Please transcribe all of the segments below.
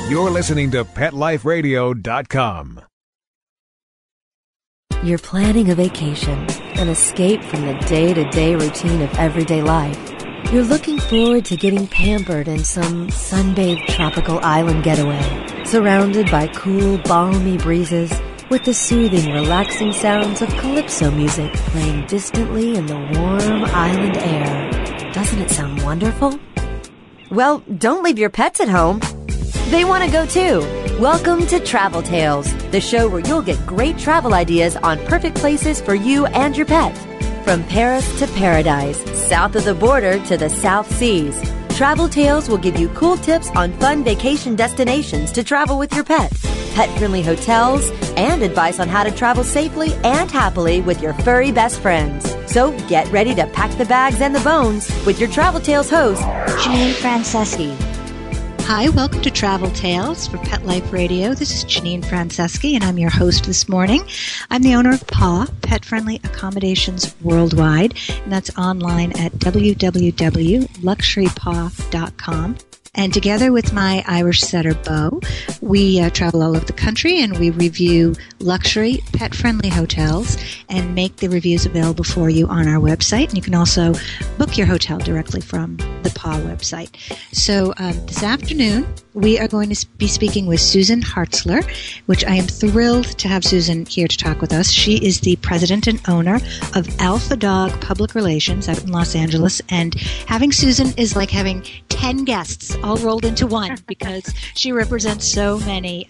You're listening to PetLifeRadio.com. You're planning a vacation, an escape from the day-to-day routine of everyday life. You're looking forward to getting pampered in some sunbathed tropical island getaway, surrounded by cool, balmy breezes with the soothing, relaxing sounds of calypso music playing distantly in the warm island air. Doesn't it sound wonderful? Well, don't leave your pets at home. They want to go too. Welcome to Travel Tales, the show where you'll get great travel ideas on perfect places for you and your pet. From Paris to paradise, south of the border to the South Seas, Travel Tales will give you cool tips on fun vacation destinations to travel with your pet, pet-friendly hotels, and advice on how to travel safely and happily with your furry best friends. So get ready to pack the bags and the bones with your Travel Tales host, Janine Franceschi. Hi, welcome to Travel Tales for Pet Life Radio. This is Janine Franceschi, and I'm your host this morning. I'm the owner of PAW, Pet Friendly Accommodations Worldwide, and that's online at www.luxurypaw.com. And together with my Irish setter, Bo, we travel all over the country and we review luxury, pet-friendly hotels and make the reviews available for you on our website. And you can also book your hotel directly from the PAW website. So this afternoon, we are going to be speaking with Susan Hartzler, which I am thrilled to have Susan here to talk with us. She is the president and owner of Alpha Dog Public Relations out in Los Angeles. And having Susan is like having 10 guests all rolled into one because she represents so many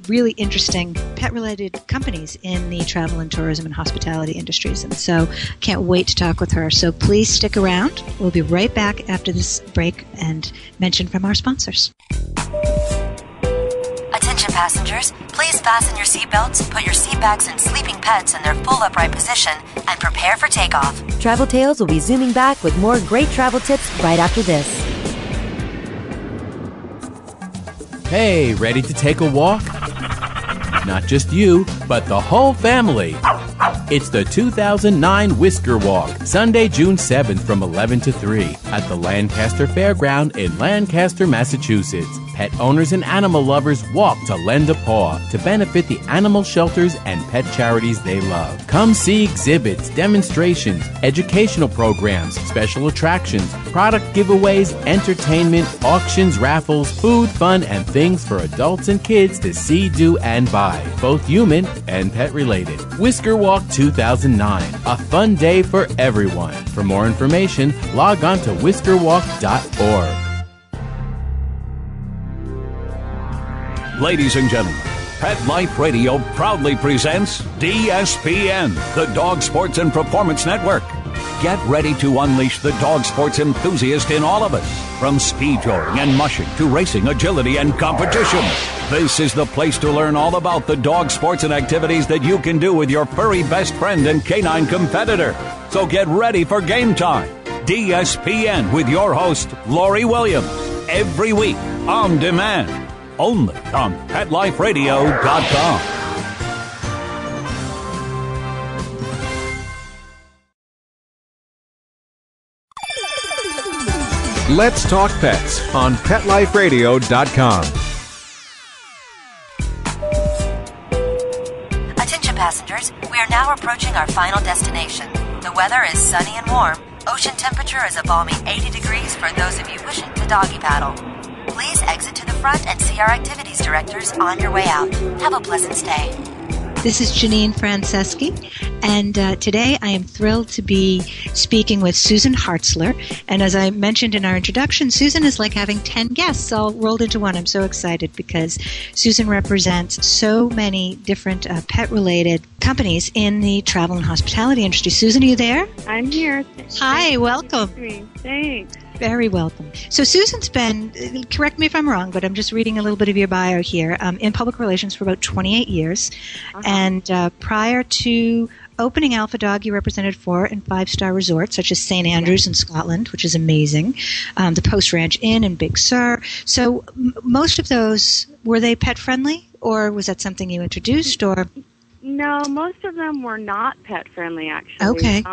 really interesting pet-related companies in the travel and tourism and hospitality industries. And so can't wait to talk with her. So please stick around. We'll be right back after this break and mention from our sponsors. Attention passengers, please fasten your seatbelts, put your seat backs and sleeping pets in their full upright position, and prepare for takeoff. Travel Tales will be zooming back with more great travel tips right after this. Hey, ready to take a walk? Not just you, but the whole family. It's the 2009 Whisker Walk, Sunday, June 7th from 11 to 3 at the Lancaster Fairground in Lancaster, Massachusetts. Pet owners and animal lovers walk to lend a paw to benefit the animal shelters and pet charities they love. Come see exhibits, demonstrations, educational programs, special attractions, product giveaways, entertainment, auctions, raffles, food, fun, and things for adults and kids to see, do, and buy, both human and pet related. Whisker Walk 2009, a fun day for everyone. For more information, log on to whiskerwalk.org. Ladies and gentlemen, Pet Life Radio proudly presents DSPN, the Dog Sports and Performance Network. Get ready to unleash the dog sports enthusiast in all of us. From speed drawing and mushing to racing, agility, and competition. This is the place to learn all about the dog sports and activities that you can do with your furry best friend and canine competitor. So get ready for game time. DSPN with your host, Lori Williams. Every week, on demand. Only on PetLifeRadio.com. Let's Talk Pets on PetLifeRadio.com. Attention passengers, we are now approaching our final destination. The weather is sunny and warm. Ocean temperature is a balmy 80 degrees for those of you wishing to doggy paddle. Please exit to the front and see our activities directors on your way out. Have a pleasant stay. This is Janine Franceschi, and today I am thrilled to be speaking with Susan Hartzler. And as I mentioned in our introduction, Susan is like having 10 guests all rolled into one. I'm so excited because Susan represents so many different pet-related companies in the travel and hospitality industry. Susan, are you there? I'm here. Hi, welcome. Thanks. Very welcome. So Susan's been, correct me if I'm wrong, but I'm just reading a little bit of your bio here, in public relations for about 28 years. Uh-huh. And prior to opening Alpha Dog, you represented 4- and 5-star resorts, such as St. Andrews in Scotland, which is amazing, the Post Ranch Inn and Big Sur. So most of those, were they pet-friendly, or was that something you introduced? Or No, most of them were not pet-friendly, actually. Okay.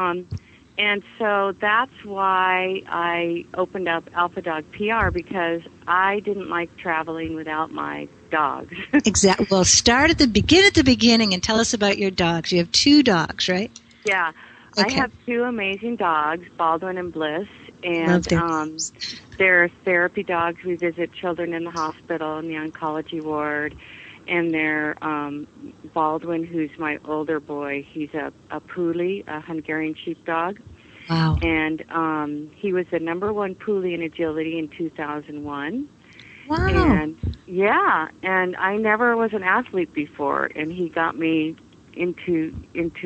And so that's why I opened up Alpha Dog PR, because I didn't like traveling without my dogs. Exactly. Well, begin at the beginning and tell us about your dogs. You have 2 dogs, right? Yeah. Okay. I have 2 amazing dogs, Baldwin and Bliss, and Love their names. they're therapy dogs. We visit children in the hospital in the oncology ward. And they're Baldwin, who's my older boy. He's a Puli, a Hungarian sheepdog. Wow. And he was the #1 Puli in agility in 2001. Wow. And yeah, and I never was an athlete before, and he got me into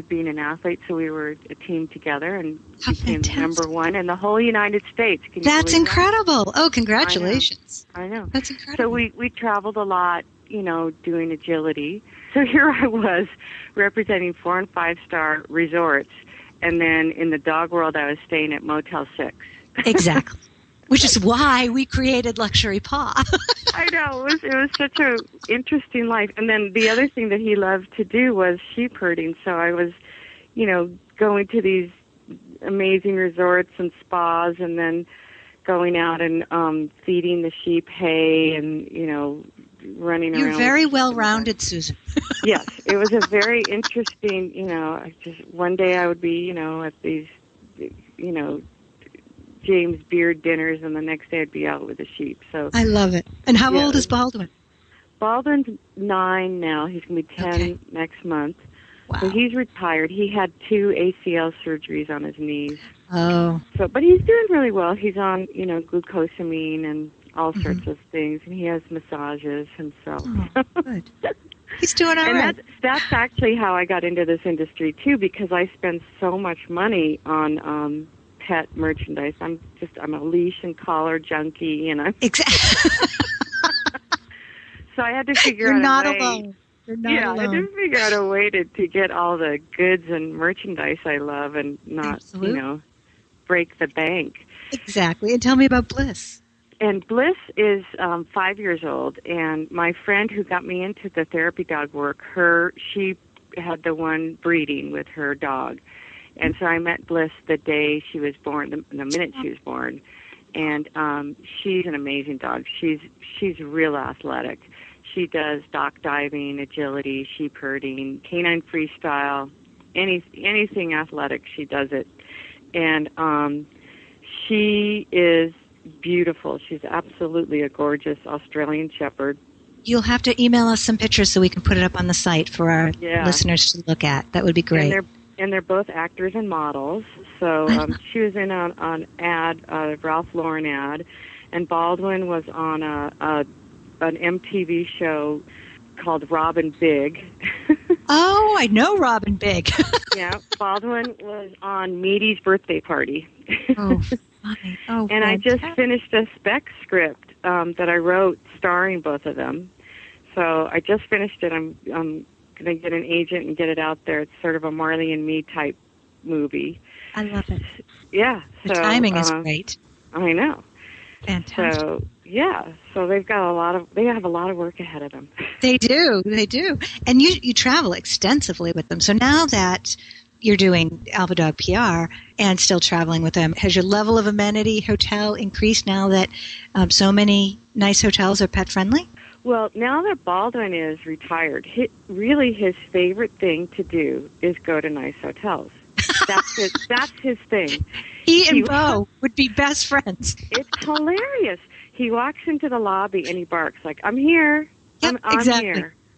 being an athlete. So we were a team together and became #1 in the whole United States. Can you That's believe incredible. That? Oh, congratulations. I know. That's incredible. So we traveled a lot, doing agility. So here I was representing 4- and 5-star resorts, and then in the dog world I was staying at Motel 6. Exactly. Which is why we created Luxury Paw. I know. It was such a interesting life. And then the other thing that he loved to do was sheep herding. So I was, going to these amazing resorts and spas, and then going out and feeding the sheep hay and, running around. You're very well-rounded, Susan. Yes, it was a very interesting, one day I would be, at these, James Beard dinners, and the next day I'd be out with the sheep. So I love it. And how old is Baldwin? Baldwin's 9 now. He's going to be 10 next month. Wow. So he's retired. He had 2 ACL surgeries on his knees. Oh. But he's doing really well. He's on, glucosamine and all sorts of things, and he has massages himself. Oh, good. He's doing all right. And that's actually how I got into this industry too, because I spend so much money on pet merchandise. I'm a leash and collar junkie, and I'm exactly. So I had to figure out a way. You're not alone. I had to figure out a way to get all the goods and merchandise I love and not, break the bank. Exactly. And tell me about Bliss. And Bliss is 5 years old, and my friend who got me into the therapy dog work, she had the one breeding with her dog. And so I met Bliss the day she was born, the minute she was born. And she's an amazing dog. She's real athletic. She does dock diving, agility, sheep herding, canine freestyle, anything athletic, she does it. And she is beautiful. She's absolutely a gorgeous Australian Shepherd. You'll have to email us some pictures so we can put it up on the site for our listeners to look at. That would be great. And they're both actors and models. So she was in an ad, a Ralph Lauren ad, and Baldwin was on an MTV show called Robin Big. Oh, I know Robin Big. Yeah, Baldwin was on Meaty's birthday party. Oh, funny. Oh, and I just finished a spec script that I wrote starring both of them. So I just finished it. I'm going to get an agent and get it out there. It's sort of a Marley and Me type movie. I love it. Yeah. The timing is great. I know. Fantastic. So, so they have a lot of work ahead of them. They do. And you travel extensively with them. So now that you're doing Alpha Dog PR and still traveling with them, has your level of amenity hotel increased now that so many nice hotels are pet friendly? Well, now that Baldwin is retired, his favorite thing to do is go to nice hotels. That's his thing. He and Bo would be best friends. It's hilarious. He walks into the lobby and he barks like, "I'm here." Yep, I'm exactly.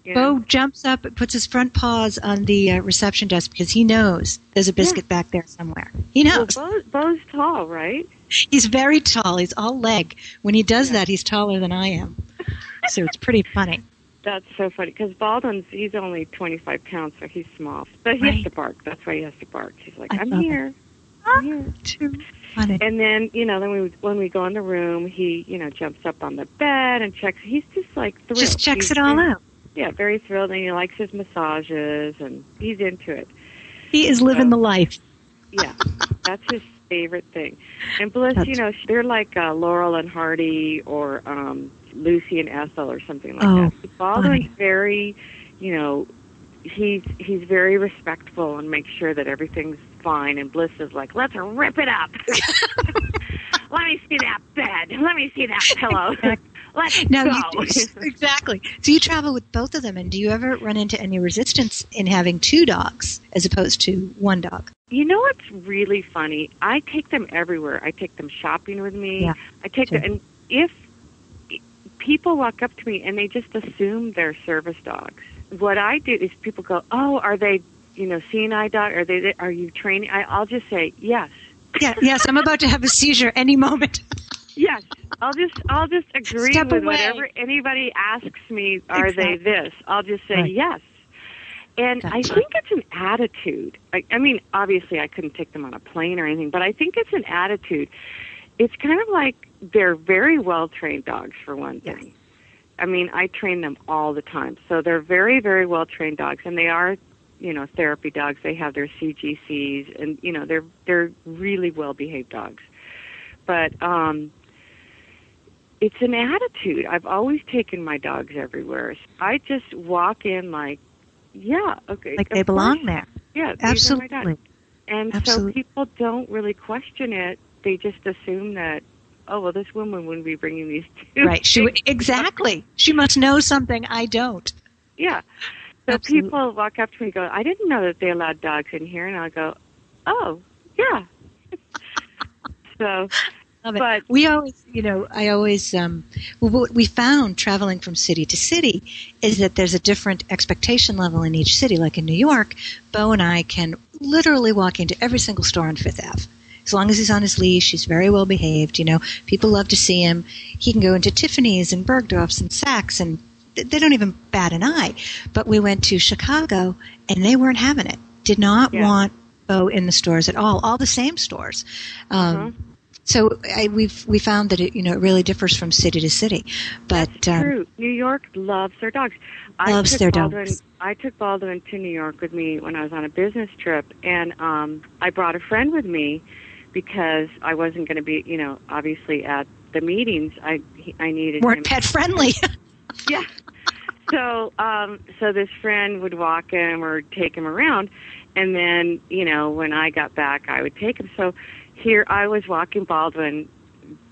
here. Bo jumps up and puts his front paws on the reception desk because he knows there's a biscuit back there somewhere. He knows. Well, Bo's tall, right? He's very tall. He's all leg. When he does that, he's taller than I am. So it's pretty funny. That's so funny because he's only 25 pounds, so he's small. But he has to bark. That's why he has to bark. He's like, I'm here. I'm here. Too funny. And then, when we go in the room, he, jumps up on the bed and checks. He's just like thrilled. Just checks it all out. Yeah, very thrilled. And he likes his massages and he's into it. He is living the life. Yeah, that's his favorite thing. And Bliss, they're like Laurel and Hardy or Lucy and Ethel or something like that. Baldwin's very, he's very respectful and makes sure that everything's fine. And Bliss is like, let's rip it up. Let me see that bed. Let me see that pillow. Let's go. Exactly. So you travel with both of them, and do you ever run into any resistance in having two dogs as opposed to one dog? You know what's really funny? I take them everywhere. I take them shopping with me. Yeah, I take them, and if people walk up to me and they just assume they're service dogs, what I do is people go, "Oh, are they, seeing eye dog? Are you training?" I'll just say yes. Yeah, yes. I'm about to have a seizure any moment. Yes, I'll just agree Step with away. whatever anybody asks me. Are they this? I'll just say yes. And I think it's an attitude. I mean, obviously, I couldn't take them on a plane or anything, but I think it's an attitude. It's kind of like they're very well-trained dogs, for one thing. Yes. I mean, I train them all the time. So they're very, very well-trained dogs, and they are, therapy dogs. They have their CGCs, and, they're really well-behaved dogs. But it's an attitude. I've always taken my dogs everywhere. I just walk in like, yeah, okay. Like they belong there. Yeah, absolutely. These are my dogs. And so people don't really question it. They just assume that, oh, well, this woman wouldn't be bringing these two. Right. Exactly. She must know something I don't. Yeah. So people walk up to me and go, I didn't know that they allowed dogs in here. And I'll go, oh, yeah. So... But we always, what we found traveling from city to city is that there's a different expectation level in each city. Like in New York, Bo and I can literally walk into every single store on Fifth Ave. As long as he's on his leash, he's very well behaved. People love to see him. He can go into Tiffany's and Bergdorf's and Saks, and they don't even bat an eye. But we went to Chicago, and they weren't having it. Did not want Bo in the stores at all the same stores. So we found that it really differs from city to city. But that's true. New York loves their dogs. Loves their dogs. I took Baldwin to New York with me when I was on a business trip, and I brought a friend with me because I wasn't going to be, obviously at the meetings. I needed weren't him. Pet friendly. Yeah. So this friend would walk him or take him around, and then when I got back, I would take him. So. Here I was walking Baldwin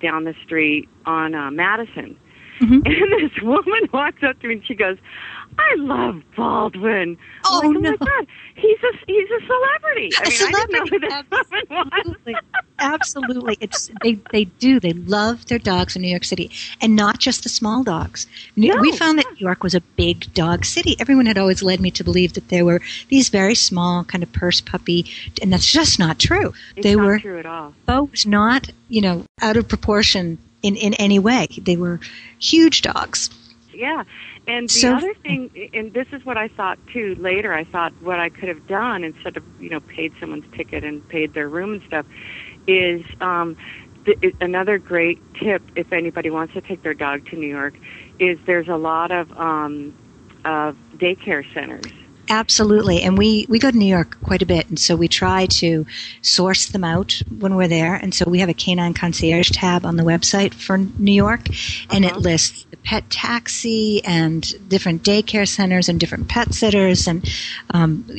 down the street on Madison, and this woman walks up to me and she goes, I love Baldwin. Oh, I'm like, no. Oh my God, he's a celebrity. I didn't know who this woman was. Absolutely. They do. They love their dogs in New York City, and not just the small dogs. We found that New York was a big dog city. Everyone had always led me to believe that there were these very small kind of purse puppy, and that's just not true. It's not true at all. Bo was not, out of proportion in any way. They were huge dogs. Yeah. And the other thing, and this is what I thought too later, I thought what I could have done instead of, paid someone's ticket and paid their room and stuff, is another great tip if anybody wants to take their dog to New York, is there's a lot of daycare centers. Absolutely. And we go to New York quite a bit, and so we try to source them out when we're there. And so we have a canine concierge tab on the website for New York, and it lists the pet taxi and different daycare centers and different pet sitters. And,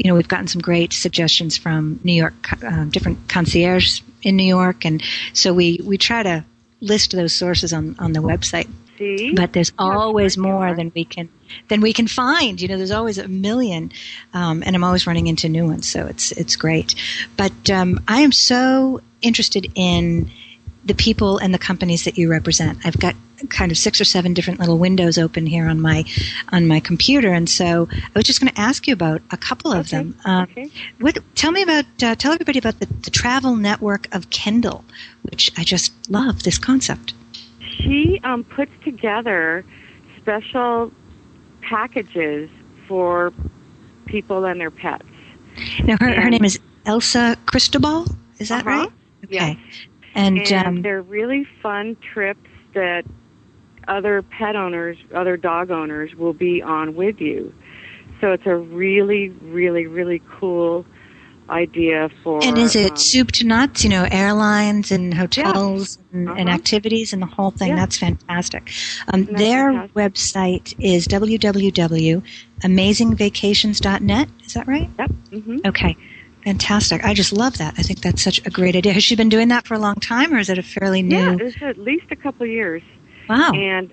we've gotten some great suggestions from New York, different concierges in New York. And so we try to list those sources on the website. See? But there's always more than we can find. There's always a million, and I'm always running into new ones, so it's great. But I am so interested in the people and the companies that you represent. I've got kind of 6 or 7 different little windows open here on my computer, and so I was just going to ask you about a couple of them. Tell everybody about the Travel Network of Kendall, which I just love this concept. She puts together special packages for people and their pets. Now, her name is Elsa Cristobal. Is that right? Okay. Yes. And they're really fun trips that other pet owners, other dog owners will be on with you. So it's a really, really, really cool idea for... And is it soup to nuts, airlines and hotels and activities and the whole thing? Yeah. That's fantastic. Their website is www.amazingvacations.net. Is that right? Yep. Mm-hmm. Okay. Fantastic. I just love that. I think that's such a great idea. Has she been doing that for a long time, or is it a fairly new? Yeah, it's at least a couple of years. Wow. And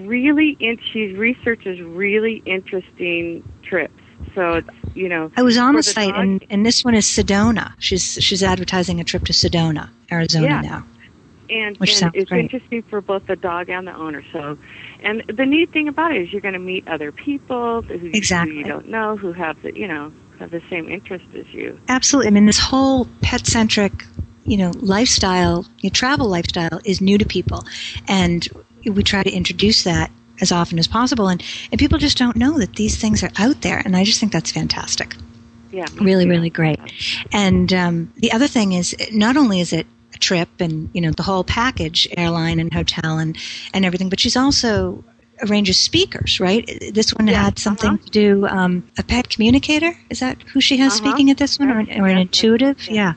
really, she researches really interesting trips. So it's, you know. I was on the site, and this one is Sedona. She's advertising a trip to Sedona, Arizona now. And it's great. Interesting for both the dog and the owner. So, and the neat thing about it is you're going to meet other people who you don't know, who have the same interest as you. Absolutely. I mean, this whole pet-centric, lifestyle, travel lifestyle is new to people, and we try to introduce that as often as possible, and people just don't know that these things are out there, and I just think that's fantastic. Yeah. Really, really great. And the other thing is, not only is it a trip and, the whole package, airline and hotel and everything, but she's also arranges speakers, right? This one had something to do, a pet communicator? Is that who she has speaking at this one, or an intuitive? Yeah.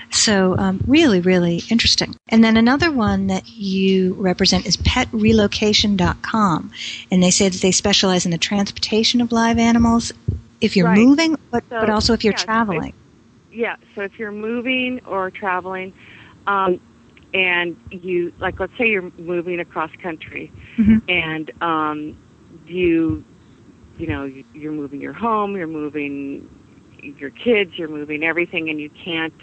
So really, really interesting. And then another one that you represent is petrelocation.com. And they say that they specialize in the transportation of live animals if you're moving, but also if you're traveling. So if you're moving or traveling, and you, like, let's say you're moving across country, and you're moving your home, you're moving your kids, you're moving everything, and you can't,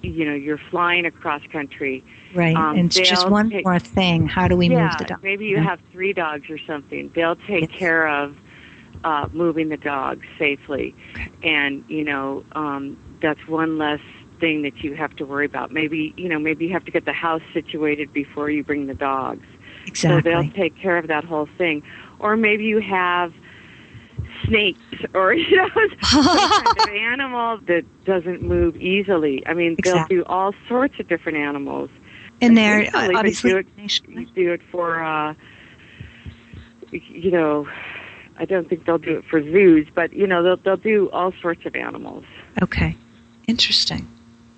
you're flying across country. Right, and it's just one more thing. How do we move the dog? Maybe you have 3 dogs or something. They'll take care of moving the dogs safely, and that's one less thing that you have to worry about. Maybe you have to get the house situated before you bring the dogs. Exactly. So they'll take care of that whole thing. Or maybe you have snakes or some kind of animal that doesn't move easily. I mean, they'll do all sorts of different animals. And they're obviously you do it for I don't think they'll do it for zoos, but they'll do all sorts of animals. Okay. Interesting.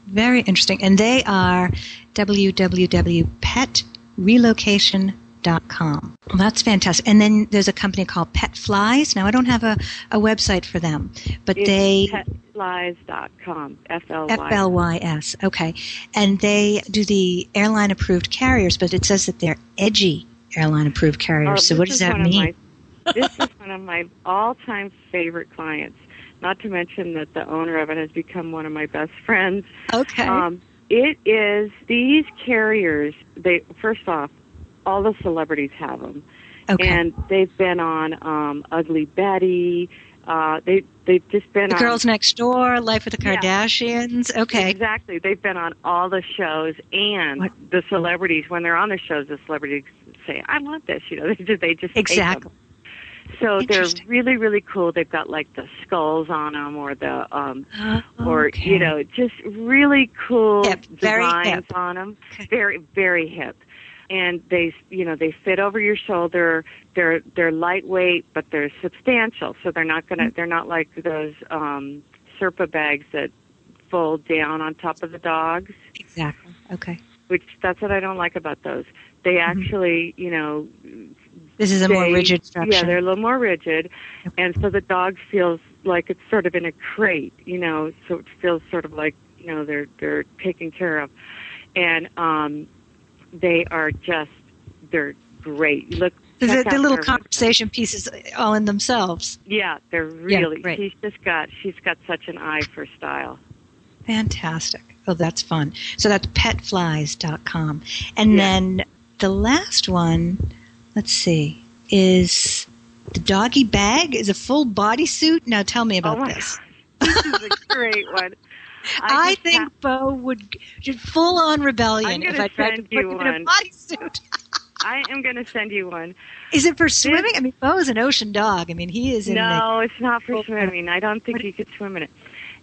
Very interesting. And they are www.petrelocation.com. Well, that's fantastic. And then there's a company called Pet Flies. Now, I don't have a website for them, but it's petflies.com. F-L-Y-S. Okay. And they do the airline-approved carriers, but it says that they're edgy airline-approved carriers. So what does that mean? This is one of my all-time favorite clients. Not to mention that the owner of it has become one of my best friends. Okay. It is these carriers. First off, all the celebrities have them, and they've been on Ugly Betty. They've just been the on Girls Next Door, Life with the Kardashians. Okay. Exactly. They've been on all the shows, and the celebrities, when they're on the shows, the celebrities say, "I want this." They just exactly. Take them. So they're really, really cool. They've got like the skulls on them, or the just really cool designs on them. Very, very hip. And they fit over your shoulder. They're lightweight, but they're substantial. So they're not like those Serpa bags that fold down on top of the dogs. Exactly. Okay. That's what I don't like about those. They actually, this is a more rigid structure. Yeah, they're a little more rigid, and so the dog feels like it's sort of in a crate, so it feels sort of like, they're taken care of, and they're great. Look, the little conversation pieces all in themselves. Yeah, they're really. Great. She's got such an eye for style. Fantastic. Oh, that's fun. So that's petflies.com, and then the last one. Let's see, is the doggy bag is a full bodysuit? Now tell me about this. This is a great one. I think Bo would full-on rebellion if I tried to put him in a bodysuit. I am going to send you one. Is it for swimming? I mean, Bo is an ocean dog. I mean, he is in No, it's not for swimming. I don't think you could swim in it.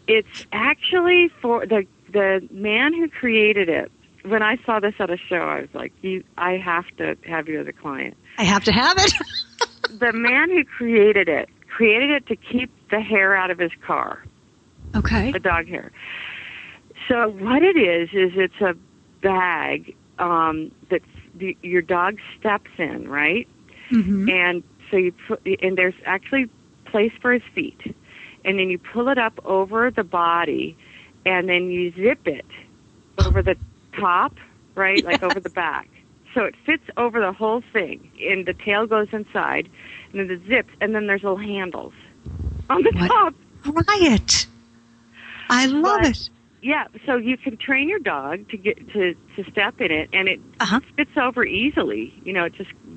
It's actually for the man who created it. When I saw this at a show, I was like, I have to have you as a client. I have to have it? The man who created it to keep the hair out of his car. Okay. The dog hair. So what it is it's a bag that your dog steps in, right? Mm-hmm. And so and there's actually place for his feet. and then you pull it up over the body, and then you zip it over the top, right, like over the back. So it fits over the whole thing, and the tail goes inside, and then the zips, and then there's little handles on the top. Try it. I love it. Yeah, so you can train your dog to get to step in it, and it fits over easily. You know,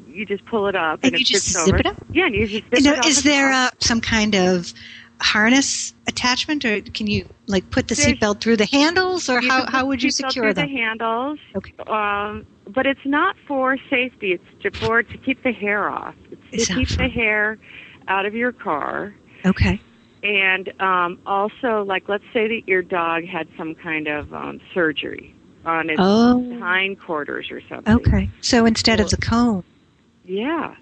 you just pull it up, and it fits over. Zip it up? Yeah, and you just zip it up. Is there some kind of harness attachment, or can you put the seatbelt through the handles, or how would you secure them? Through the handles. Okay. But it's not for safety. It's to keep the hair off. It's to keep the hair out of your car. Okay. And also, let's say that your dog had some kind of surgery on its hindquarters or something. Okay. So instead of the cone. Yeah.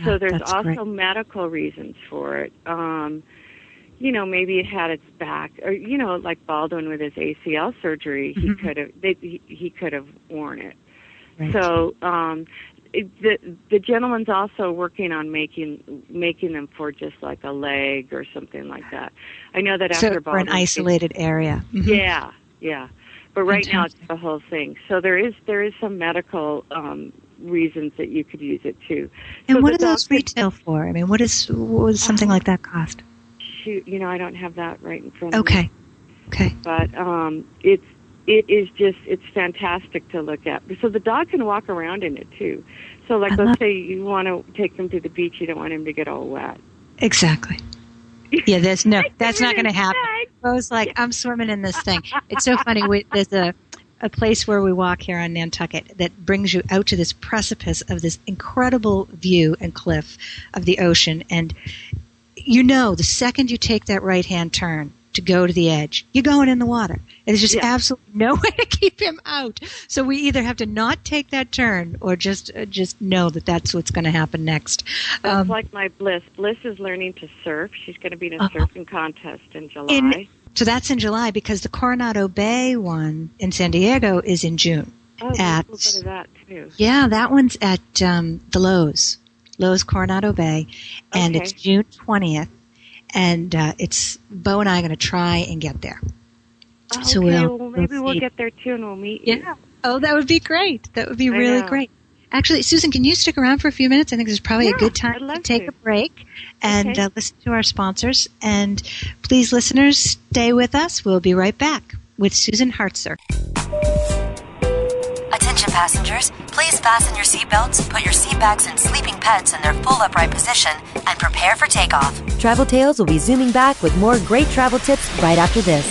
So there's also medical reasons for it. Maybe it had its back, or like Baldwin with his ACL surgery, he could have worn it. Right. So the gentleman's also working on making them for just like a leg or something like that. I know that after Baldwin, for an isolated area. Mm-hmm. Yeah. But right now it's the whole thing. So there is some medical reasons that you could use it too. And what do those retail for? I mean, what would something like that cost? Shoot, I don't have that right in front of me. Okay. But it's fantastic to look at. So the dog can walk around in it too. So let's say you want to take him to the beach, you don't want him to get all wet. Exactly. Yeah, that's not going to happen. Bo's I'm swimming in this thing. It's so funny. There's a place where we walk here on Nantucket that brings you out to this precipice of this incredible view and cliff of the ocean. And the second you take that right-hand turn to go to the edge, you're going in the water. And there's just absolutely no way to keep him out. So we either have to not take that turn or just know that that's what's going to happen next. That's like my Bliss. Bliss is learning to surf. She's going to be in a surfing contest in July. So that's in July, because the Coronado Bay one in San Diego is in June. Oh, there's a little bit of that too. Yeah, that one's at the Lowe's Coronado Bay, and it's June 20th. And it's Bo and I are going to try and get there. Okay, so we'll get there too, and we'll meet you. Yeah. Oh, that would be great. That would be really great. Actually, Susan, can you stick around for a few minutes? I think this is probably a good time to take a break and listen to our sponsors. And please, listeners, stay with us. We'll be right back with Susan Hartzler. Attention passengers, please fasten your seatbelts, put your seat backs and sleeping pets in their full upright position, and prepare for takeoff. Travel Tales will be zooming back with more great travel tips right after this.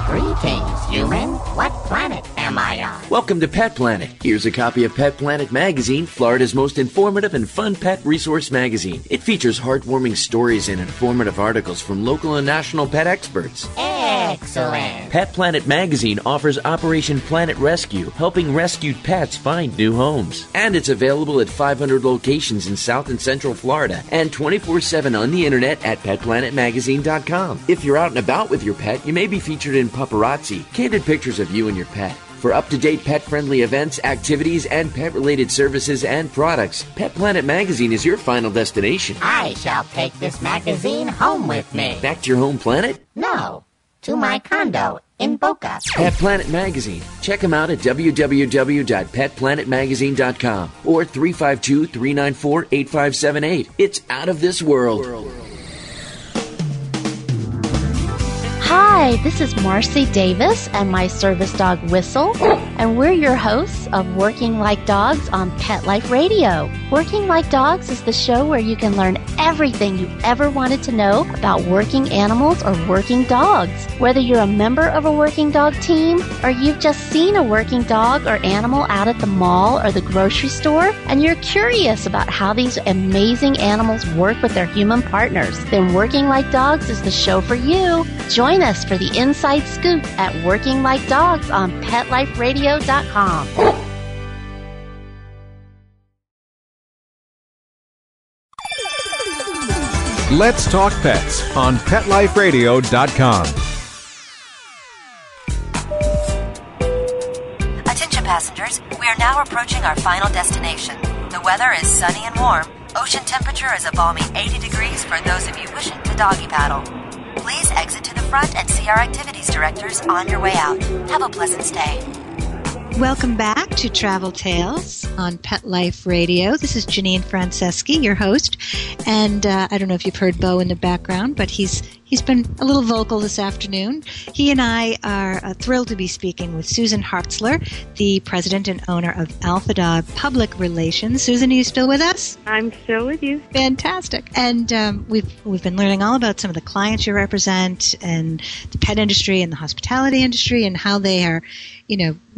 Greetings, human. What planet am I on? Welcome to Pet Planet. Here's a copy of Pet Planet Magazine, Florida's most informative and fun pet resource magazine. It features heartwarming stories and informative articles from local and national pet experts. Excellent. Pet Planet Magazine offers Operation Planet Rescue, helping rescued pets find new homes. And it's available at 500 locations in South and Central Florida and 24/7 on the internet at petplanetmagazine.com. If you're out and about with your pet, you may be featured in Paparazzi, candid pictures of you and your pet. For up-to-date pet-friendly events, activities, and pet-related services and products, Pet Planet Magazine is your final destination. I shall take this magazine home with me. Back to your home planet? No, to my condo in Boca. Pet Planet Magazine. Check them out at www.petplanetmagazine.com or 352-394-8578. It's out of this world. Hi, this is Marcy Davis and my service dog Whistle, and we're your hosts of Working Like Dogs on Pet Life Radio. Working Like Dogs is the show where you can learn everything you ever wanted to know about working animals or working dogs. Whether you're a member of a working dog team or you've just seen a working dog or animal out at the mall or the grocery store and you're curious about how these amazing animals work with their human partners, then Working Like Dogs is the show for you. Join us for the inside scoop at Working Like Dogs on PetLifeRadio.com. Let's Talk Pets on PetLifeRadio.com. Attention passengers, we are now approaching our final destination. The weather is sunny and warm. Ocean temperature is a balmy 80 degrees for those of you wishing to doggy paddle. Please exit to the front and see our activities directors on your way out. Have a pleasant stay. Welcome back to Travel Tales on Pet Life Radio. This is Janine Franceschi, your host. And I don't know if you've heard Bo in the background, but he's been a little vocal this afternoon. He and I are thrilled to be speaking with Susan Hartzler, the president and owner of Alpha Dog Public Relations. Susan, are you still with us? I'm still with you. Fantastic. And we've been learning all about some of the clients you represent and the pet industry and the hospitality industry and how they are,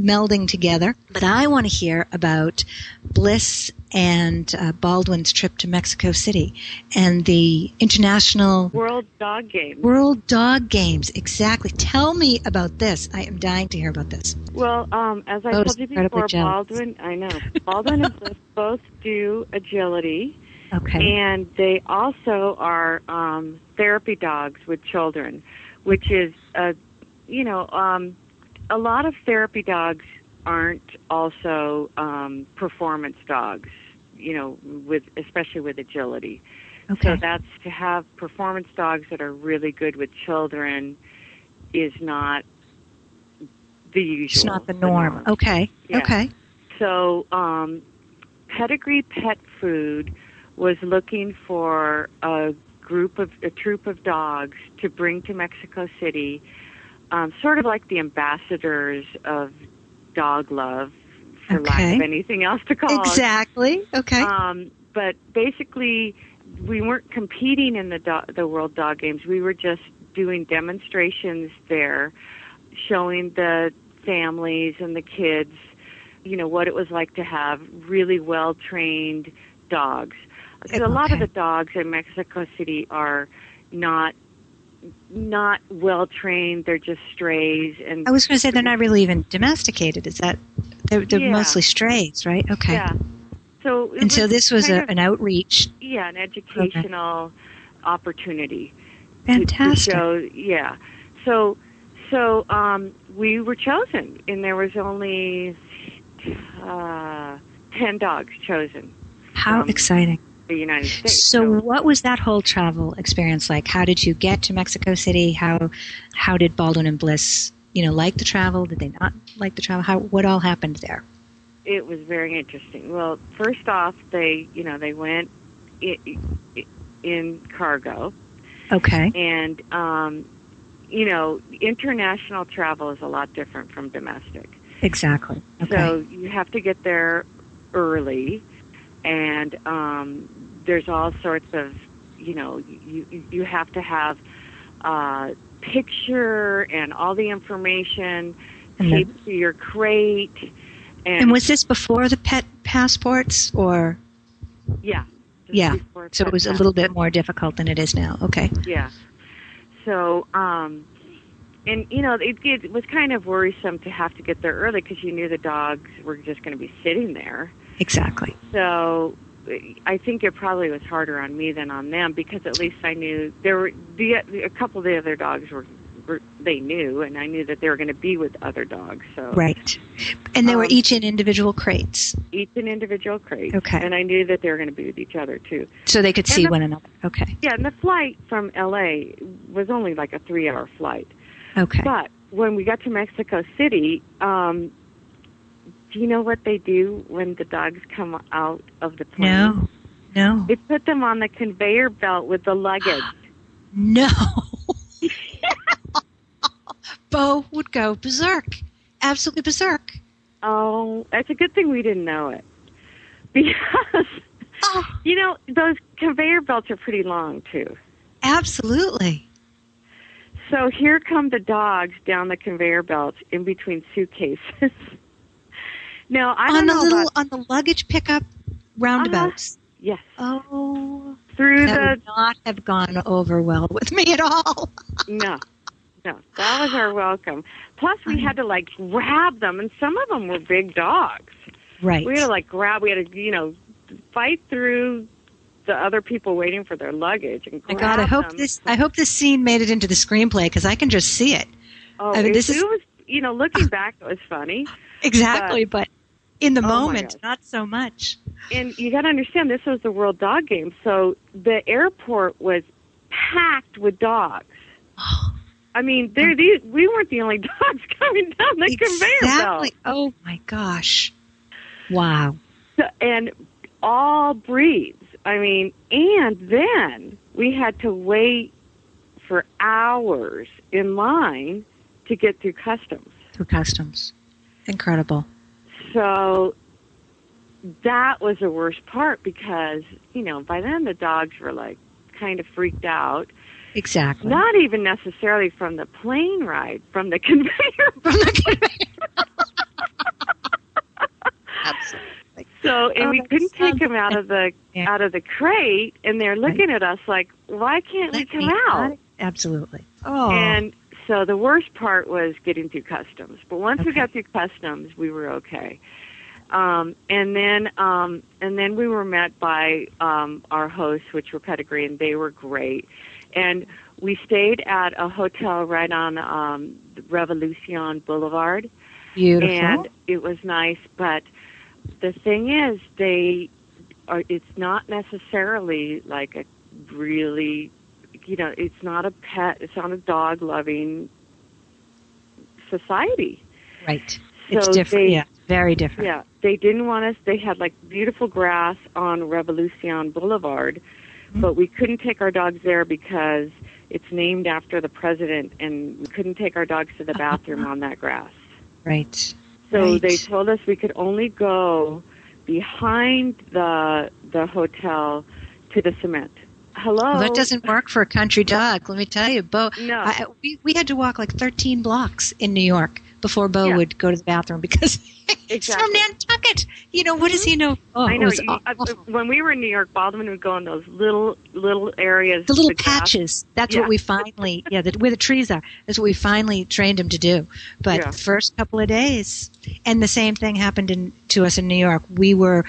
melding together. But I want to hear about Bliss and Baldwin's trip to Mexico City and the international World Dog Games. World Dog Games, exactly. Tell me about this. I am dying to hear about this. Well, as I told you before, Baldwin and Bliss both do agility. Okay. And they also are therapy dogs with children, which is, a lot of therapy dogs aren't also performance dogs, especially with agility. Okay. So that's to have performance dogs that are really good with children is not the usual. It's not the norm. Okay. Yeah. Okay. So Pedigree Pet Food was looking for a troop of dogs to bring to Mexico City, sort of like the ambassadors of dog love, for lack of anything else to call it. Exactly. Okay. But basically, we weren't competing in the World Dog Games. We were just doing demonstrations there, showing the families and the kids, what it was like to have really well-trained dogs. Because a lot of the dogs in Mexico City are not well trained. They're just strays. And I was going to say they're not really even domesticated. Is that they're mostly strays, right? Okay. Yeah. So this was an outreach. Yeah, an educational opportunity. Fantastic. To show, yeah. So we were chosen, and there was only 10 dogs chosen. How exciting! The United States. So what was that whole travel experience like? How did you get to Mexico City? How did Baldwin and Bliss, like the travel? Did they not like the travel? What all happened there? It was very interesting. Well, first off, they went in cargo. Okay. And international travel is a lot different from domestic. Exactly. Okay. So you have to get there early. And there's all sorts of, you have to have picture and all the information taped to your crate. And was this before the pet passports or? Yeah. Yeah. So it was a little bit more difficult than it is now. Okay. Yeah. So, it was kind of worrisome to have to get there early because you knew the dogs were just going to be sitting there. Exactly. So I think it probably was harder on me than on them because at least I knew there were a couple of the other dogs they knew, and I knew that they were going to be with other dogs. So right, and they were each in individual crates. Each in individual crates. Okay, and I knew that they were going to be with each other too, so they could see one another. Okay. Yeah, and the flight from LA was only like a 3-hour flight. Okay, but when we got to Mexico City. Do you know what they do when the dogs come out of the plane? No. They put them on the conveyor belt with the luggage. No. Bo would go berserk. Absolutely berserk. Oh, that's a good thing we didn't know it. Because, those conveyor belts are pretty long, too. Absolutely. So here come the dogs down the conveyor belts in between suitcases. Now, I don't know on the luggage pickup roundabouts. Yes. Oh, that would not have gone over well with me at all. No, that was our welcome. Plus, we had to grab them, and some of them were big dogs. Right. We had to grab. We had to fight through the other people waiting for their luggage and grab God, I hope this scene made it into the screenplay because I can just see it. Oh, it was looking back, it was funny. Exactly, but In the my moment, gosh. not so much. And you got to understand, this was the World Dog Game, so the airport was packed with dogs. I mean, we weren't the only dogs coming down the conveyor belt. Oh my gosh! Wow. So, and all breeds. I mean, and then we had to wait for hours in line to get through customs. Incredible. So that was the worst part because, by then the dogs were like kind of freaked out. Exactly. Not even necessarily from the plane ride, from the conveyor. Absolutely. So, and we couldn't take them out of the crate, and they're looking at us like, why can't we come out? Absolutely. Oh. And so the worst part was getting through customs. But once we got through customs, we were okay. And then we were met by our hosts, which were Pedigree, and they were great. And we stayed at a hotel right on Revolution Boulevard. Beautiful. And it was nice, but the thing is, it's not necessarily like a really, it's not a pet, it's not a dog-loving society. Right. So it's different. Very different. Yeah, they didn't want us. They had like beautiful grass on Revolution Boulevard, but we couldn't take our dogs there because it's named after the president, and we couldn't take our dogs to the bathroom on that grass. Right. So they told us we could only go behind the hotel to the cement. Hello? Well, that doesn't work for a country dog, let me tell you. Bo, No. We had to walk like 13 blocks in New York before Bo would go to the bathroom because he's from Nantucket. What does he know? Oh, I know. It was When we were in New York, Baldwin would go in those little areas. the little patches. That's what we finally, where the trees are. That's what we finally trained him to do. But the first couple of days, and the same thing happened to us in New York. We were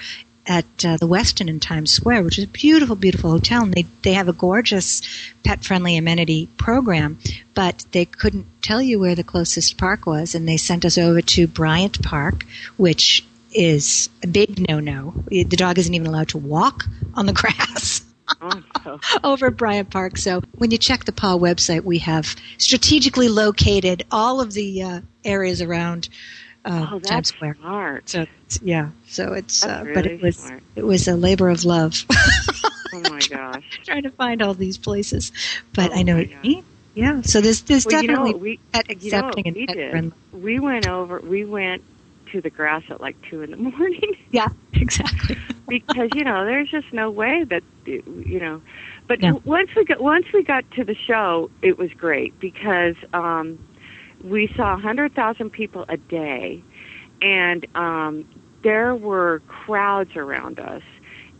at the Westin in Times Square, which is a beautiful, beautiful hotel, and they have a gorgeous pet-friendly amenity program, but they couldn't tell you where the closest park was, and they sent us over to Bryant Park, which is a big no-no. The dog isn't even allowed to walk on the grass. Oh, no. Over at Bryant Park. So when you check the PAW website, we have strategically located all of the areas around Times Square. Smart. So so it's That's but really smart. it was a labor of love. Oh my gosh. Trying to find all these places, but I know what you mean. Yeah, so there's definitely pet accepting and pet friendly. We went to the grass at like 2 a.m. Yeah, exactly. Because there's just no way that But once we got to the show, it was great because we saw 100,000 people a day, and there were crowds around us,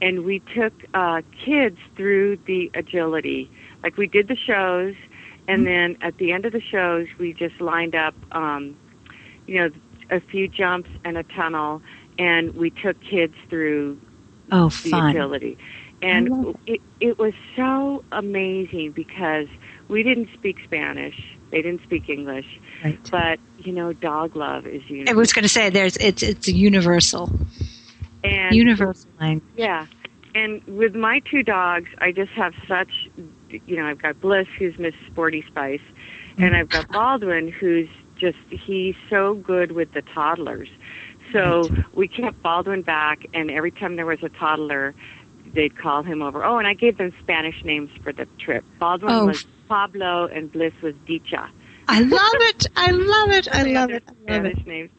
and we took kids through the agility. Like we did the shows, and then at the end of the shows, we just lined up, a few jumps and a tunnel, and we took kids through the agility. And it was so amazing because we didn't speak Spanish. They didn't speak English. Right. But, dog love is universal. I was going to say, it's a universal. And universal language. Yeah. And with my two dogs, I just have such, I've got Bliss, who's Miss Sporty Spice, and I've got Baldwin, who's he's so good with the toddlers. So we kept Baldwin back, and every time there was a toddler, they'd call him over. Oh, and I gave them Spanish names for the trip. Baldwin was Pablo, and Bliss was Dicha. I love it. I love it. I love it. Spanish names.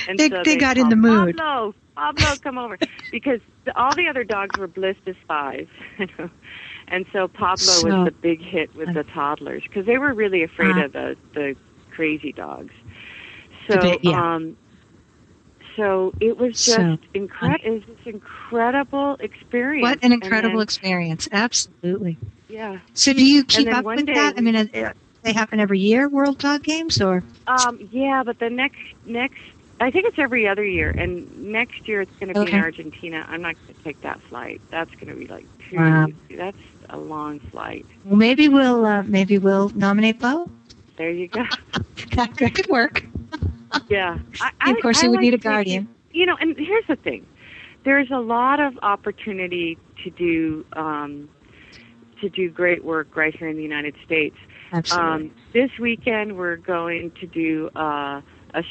And they got in the mood. Pablo, come over. Because all the other dogs were Bliss Spies. And so Pablo was the big hit with the toddlers because they were really afraid of the crazy dogs. So, so it was just incredible. It was this incredible experience. What an incredible experience! Absolutely. Yeah. So, do you keep up with that? I mean, they happen every year, World Dog Games, or? Yeah, but the next, I think it's every other year, and next year it's going to be in Argentina. I'm not going to take that flight. That's going to be like that's a long flight. Well, maybe we'll nominate Bo. There you go. That could work. Yeah. Of course, you would need a guardian. and here's the thing. There's a lot of opportunity to do great work right here in the United States. Absolutely. This weekend we're going to do a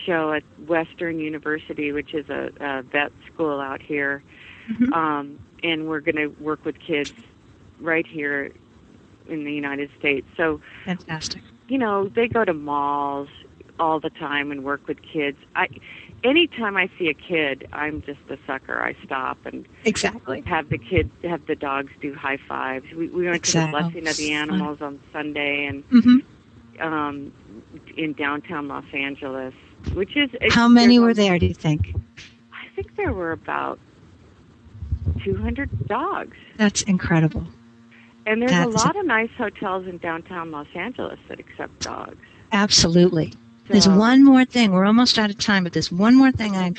show at Western University, which is a vet school out here, and we're going to work with kids right here in the United States. So fantastic. They go to malls all the time and work with kids. Anytime I see a kid, I'm just a sucker. I stop and have the dogs do high fives. We went to the Blessing of the Animals on Sunday and in downtown Los Angeles, which is how many were there? Do you think? I think there were about 200 dogs. That's incredible. And there's a lot of nice hotels in downtown Los Angeles that accept dogs. Absolutely. There's one more thing. We're almost out of time, but there's one more thing I've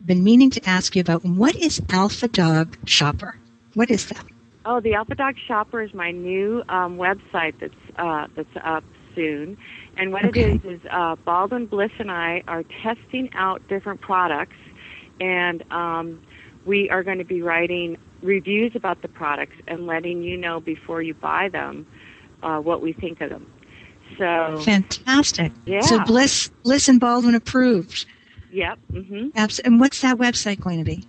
been meaning to ask you about. What is Alpha Dog Shopper? What is that? Oh, the Alpha Dog Shopper is my new website that's up soon. And what it is Baldwin Bliss and I are testing out different products, and we are going to be writing reviews about the products and letting you know before you buy them what we think of them. So fantastic. Yeah. So Bliss and Baldwin approved. Yep. Mm-hmm. And what's that website going to be?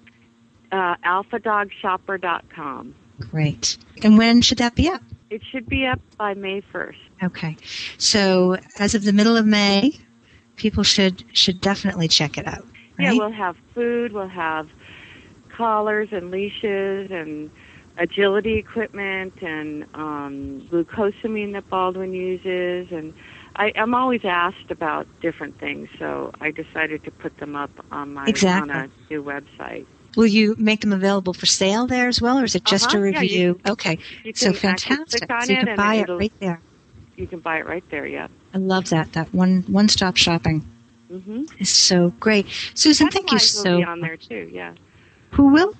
alphadogshopper.com. Great. And when should that be up? It should be up by May 1st. Okay. So as of the middle of May, people should definitely check it out. Right? Yeah, we'll have food, we'll have collars and leashes and agility equipment and glucosamine that Baldwin uses, and I'm always asked about different things, so I decided to put them up on my on a new website. Will you make them available for sale there as well, or is it just a review? Yeah, so fantastic. So you can buy it right there. You can buy it right there, yeah. I love that. That one-stop shopping is so great. Susan, Pet thank you Flies so will be on there too, yeah. Who will?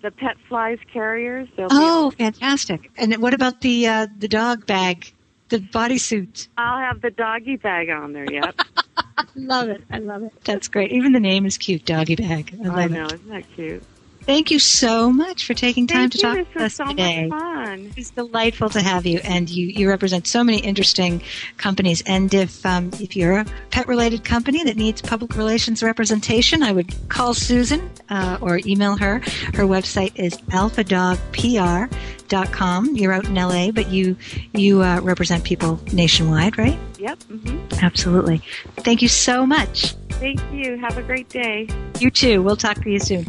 The Pet Flies carriers. Fantastic. And what about the dog bag, the bodysuit? I'll have the doggy bag on there, yep. I love it. That's great. Even the name is cute, doggy bag. I know, isn't that cute? Thank you so much for taking time to talk to us This today. was so much fun. It's delightful to have you, and you represent so many interesting companies. And if you're a pet-related company that needs public relations representation, I would call Susan or email her. Her website is alphadogpr.com. You're out in LA, but you represent people nationwide, right? Yep. Mm-hmm. Absolutely. Thank you so much. Thank you. Have a great day. You too. We'll talk to you soon.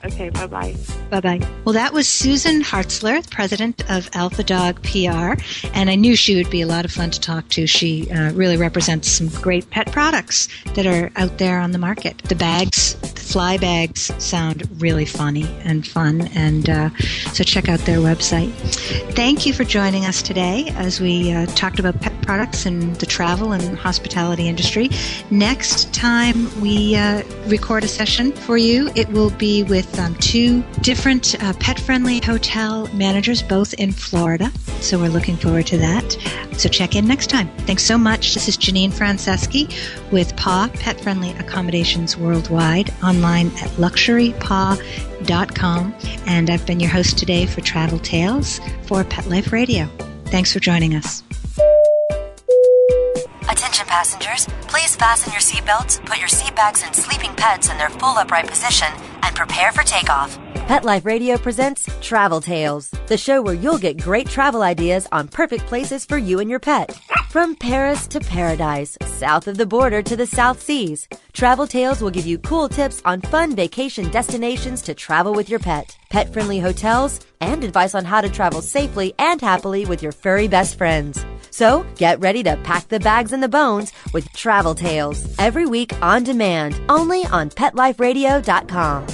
Okay, bye-bye. Bye-bye. Well, that was Susan Hartzler, president of Alpha Dog PR, and I knew she would be a lot of fun to talk to. She really represents some great pet products that are out there on the market. The bags, the fly bags, sound really funny and fun, and so check out their website. Thank you for joining us today as we talked about pet products and the travel and hospitality industry. Next time we record a session for you, it will be with two different pet-friendly hotel managers, both in Florida. So we're looking forward to that. So check in next time. Thanks so much. This is Janine Franceschi with PAW, Pet-Friendly Accommodations Worldwide, online at luxurypaw.com. And I've been your host today for Travel Tales for Pet Life Radio. Thanks for joining us. Attention passengers, please fasten your seatbelts, put your seat bags and sleeping pets in their full upright position, and prepare for takeoff. Pet Life Radio presents Travel Tales, the show where you'll get great travel ideas on perfect places for you and your pet. From Paris to paradise, south of the border to the South Seas, Travel Tales will give you cool tips on fun vacation destinations to travel with your pet, pet-friendly hotels, and advice on how to travel safely and happily with your furry best friends. So, get ready to pack the bags and the bones with Travel Tales, every week on demand, only on PetLifeRadio.com.